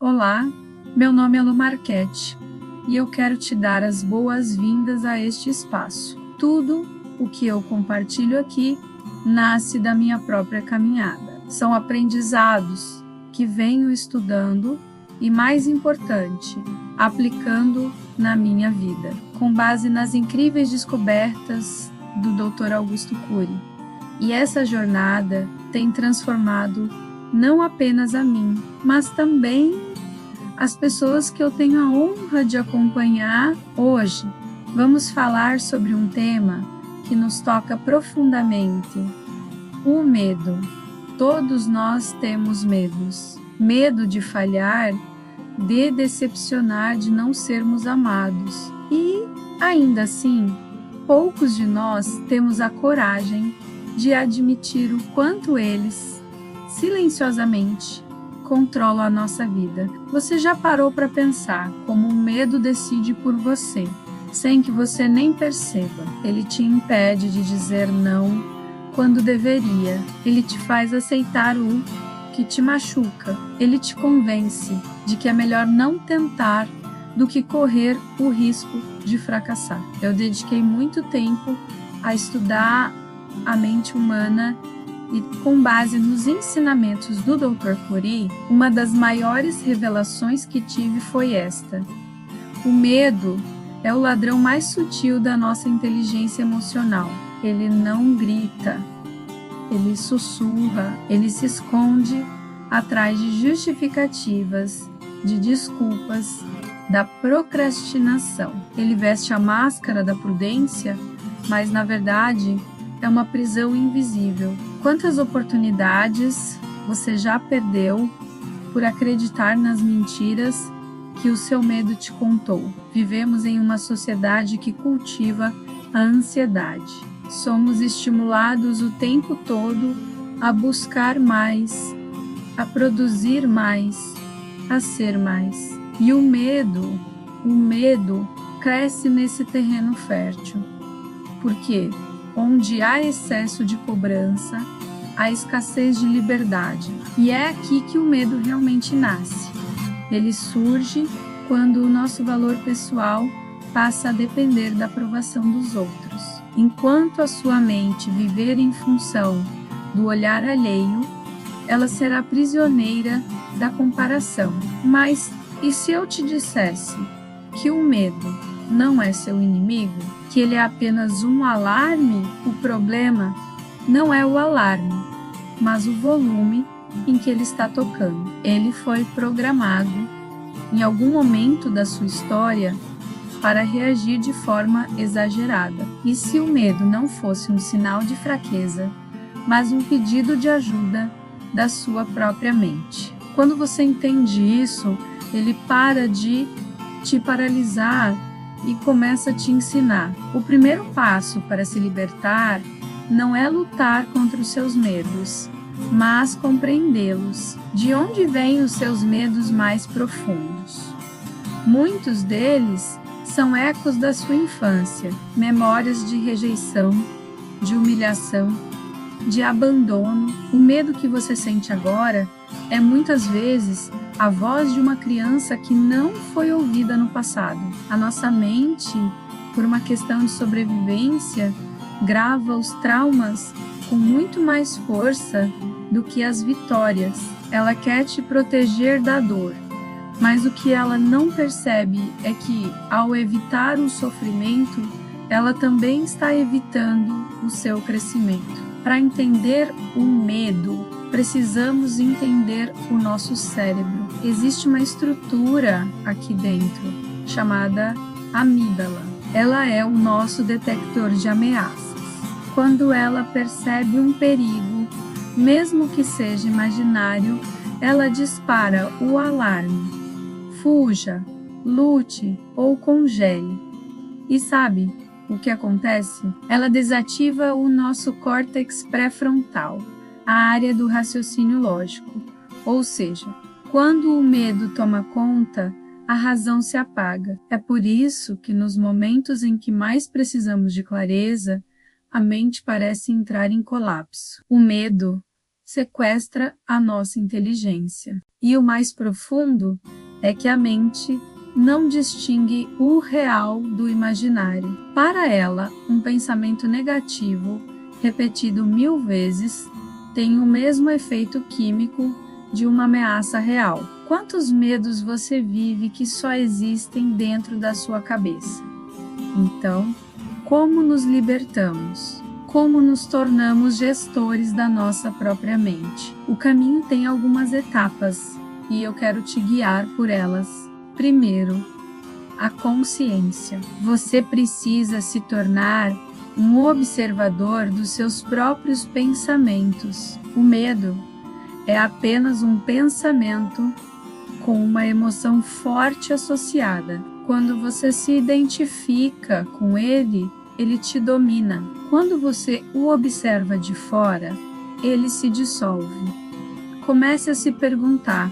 Olá, meu nome é Lu Marchetti e eu quero te dar as boas-vindas a este espaço. Tudo o que eu compartilho aqui nasce da minha própria caminhada. São aprendizados que venho estudando e, mais importante, aplicando na minha vida, com base nas incríveis descobertas do Dr. Augusto Cury. E essa jornada tem transformado não apenas a mim, mas também as pessoas que eu tenho a honra de acompanhar hoje. Vamos falar sobre um tema que nos toca profundamente: o medo. Todos nós temos medos. Medo de falhar, de decepcionar, de não sermos amados. E, ainda assim, poucos de nós temos a coragem de admitir o quanto eles, silenciosamente, controlam a nossa vida. Você já parou para pensar como o medo decide por você, sem que você nem perceba? Ele te impede de dizer não quando deveria. Ele te faz aceitar o que te machuca. Ele te convence de que é melhor não tentar do que correr o risco de fracassar. Eu dediquei muito tempo a estudar a mente humana e, com base nos ensinamentos do Dr. Cury, uma das maiores revelações que tive foi esta: o medo é o ladrão mais sutil da nossa inteligência emocional. Ele não grita, ele sussurra, ele se esconde atrás de justificativas, de desculpas, da procrastinação. Ele veste a máscara da prudência, mas na verdade é uma prisão invisível. Quantas oportunidades você já perdeu por acreditar nas mentiras que o seu medo te contou? Vivemos em uma sociedade que cultiva a ansiedade. Somos estimulados o tempo todo a buscar mais, a produzir mais, a ser mais. E o medo cresce nesse terreno fértil. Por quê? Onde há excesso de cobrança, há escassez de liberdade. E é aqui que o medo realmente nasce. Ele surge quando o nosso valor pessoal passa a depender da aprovação dos outros. Enquanto a sua mente viver em função do olhar alheio, ela será prisioneira da comparação. Mas e se eu te dissesse que o medo não é seu inimigo, que ele é apenas um alarme? O problema não é o alarme, mas o volume em que ele está tocando. Ele foi programado, em algum momento da sua história, para reagir de forma exagerada. E se o medo não fosse um sinal de fraqueza, mas um pedido de ajuda da sua própria mente? Quando você entende isso, ele para de te paralisar e começa a te ensinar. O primeiro passo para se libertar não é lutar contra os seus medos, mas compreendê-los. De onde vêm os seus medos mais profundos? Muitos deles são ecos da sua infância, memórias de rejeição, de humilhação, de abandono. O medo que você sente agora é muitas vezes a voz de uma criança que não foi ouvida no passado. A nossa mente, por uma questão de sobrevivência, grava os traumas com muito mais força do que as vitórias. Ela quer te proteger da dor, mas o que ela não percebe é que, ao evitar o sofrimento, ela também está evitando o seu crescimento. Para entender o medo, precisamos entender o nosso cérebro. Existe uma estrutura aqui dentro, chamada amígdala. Ela é o nosso detector de ameaças. Quando ela percebe um perigo, mesmo que seja imaginário, ela dispara o alarme. Fuja, lute ou congele. E sabe o que acontece? Ela desativa o nosso córtex pré-frontal, a área do raciocínio lógico. Ou seja, quando o medo toma conta, a razão se apaga. É por isso que nos momentos em que mais precisamos de clareza, a mente parece entrar em colapso. O medo sequestra a nossa inteligência. E o mais profundo é que a mente não distingue o real do imaginário. Para ela, um pensamento negativo, repetido 1000 vezes, tem o mesmo efeito químico de uma ameaça real. Quantos medos você vive que só existem dentro da sua cabeça? Então, como nos libertamos? Como nos tornamos gestores da nossa própria mente? O caminho tem algumas etapas e eu quero te guiar por elas. Primeiro, a consciência. Você precisa se tornar um observador dos seus próprios pensamentos. O medo é apenas um pensamento com uma emoção forte associada. Quando você se identifica com ele, ele te domina. Quando você o observa de fora, ele se dissolve. Comece a se perguntar: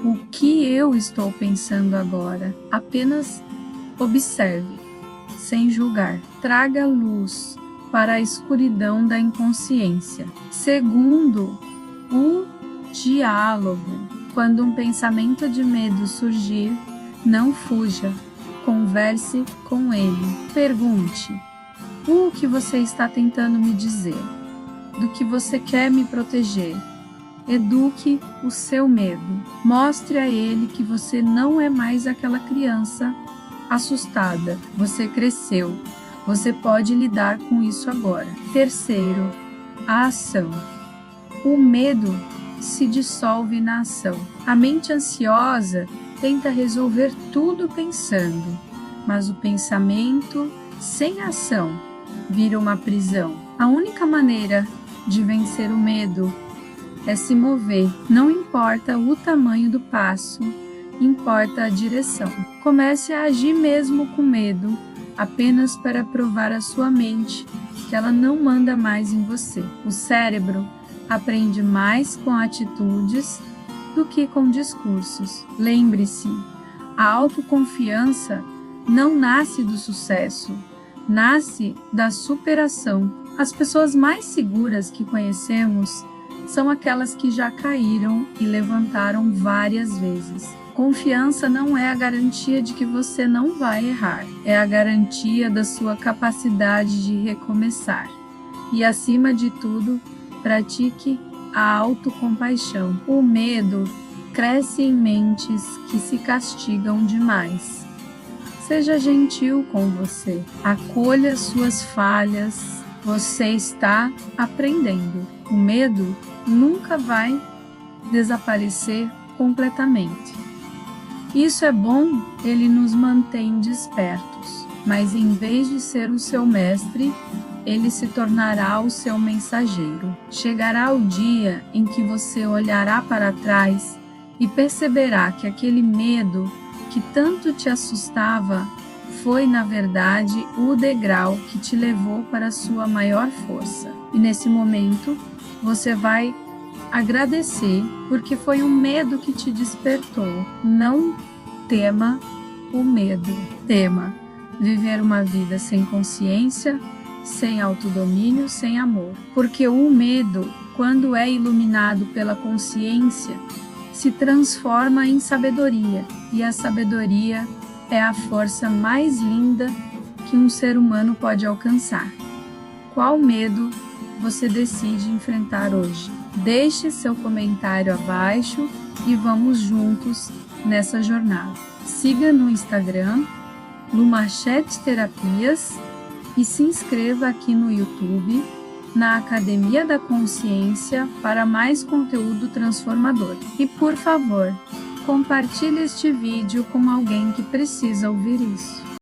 o que eu estou pensando agora? Apenas observe, sem julgar. Traga luz para a escuridão da inconsciência. Segundo, o diálogo. Quando um pensamento de medo surgir, não fuja, converse com ele. Pergunte: o que você está tentando me dizer? Do que você quer me proteger? Eduque o seu medo. Mostre a ele que você não é mais aquela criança assustada. Você cresceu. Você pode lidar com isso agora. Terceiro, a ação. O medo se dissolve na ação. A mente ansiosa tenta resolver tudo pensando, mas o pensamento sem ação vira uma prisão. A única maneira de vencer o medo é se mover. Não importa o tamanho do passo, importa a direção. Comece a agir mesmo com medo, apenas para provar à sua mente que ela não manda mais em você. O cérebro aprende mais com atitudes do que com discursos. Lembre-se, a autoconfiança não nasce do sucesso, nasce da superação. As pessoas mais seguras que conhecemos são aquelas que já caíram e levantaram várias vezes. Confiança não é a garantia de que você não vai errar, é a garantia da sua capacidade de recomeçar. E acima de tudo, pratique a autocompaixão. O medo cresce em mentes que se castigam demais. Seja gentil com você. Acolha suas falhas. Você está aprendendo. O medo nunca vai desaparecer completamente. Isso é bom, ele nos mantém despertos. Mas em vez de ser o seu mestre, ele se tornará o seu mensageiro. Chegará o dia em que você olhará para trás e perceberá que aquele medo que tanto te assustava foi, na verdade, o degrau que te levou para a sua maior força. E nesse momento, você vai agradecer, porque foi o medo que te despertou. Não tema o medo. Tema viver uma vida sem consciência, sem autodomínio, sem amor. Porque o medo, quando é iluminado pela consciência, se transforma em sabedoria. E a sabedoria é a força mais linda que um ser humano pode alcançar. Qual medo você decide enfrentar hoje? Deixe seu comentário abaixo e vamos juntos nessa jornada. Siga no Instagram, Lumachete Terapias, e se inscreva aqui no YouTube, na Academia da Consciência, para mais conteúdo transformador. E por favor, compartilhe este vídeo com alguém que precisa ouvir isso.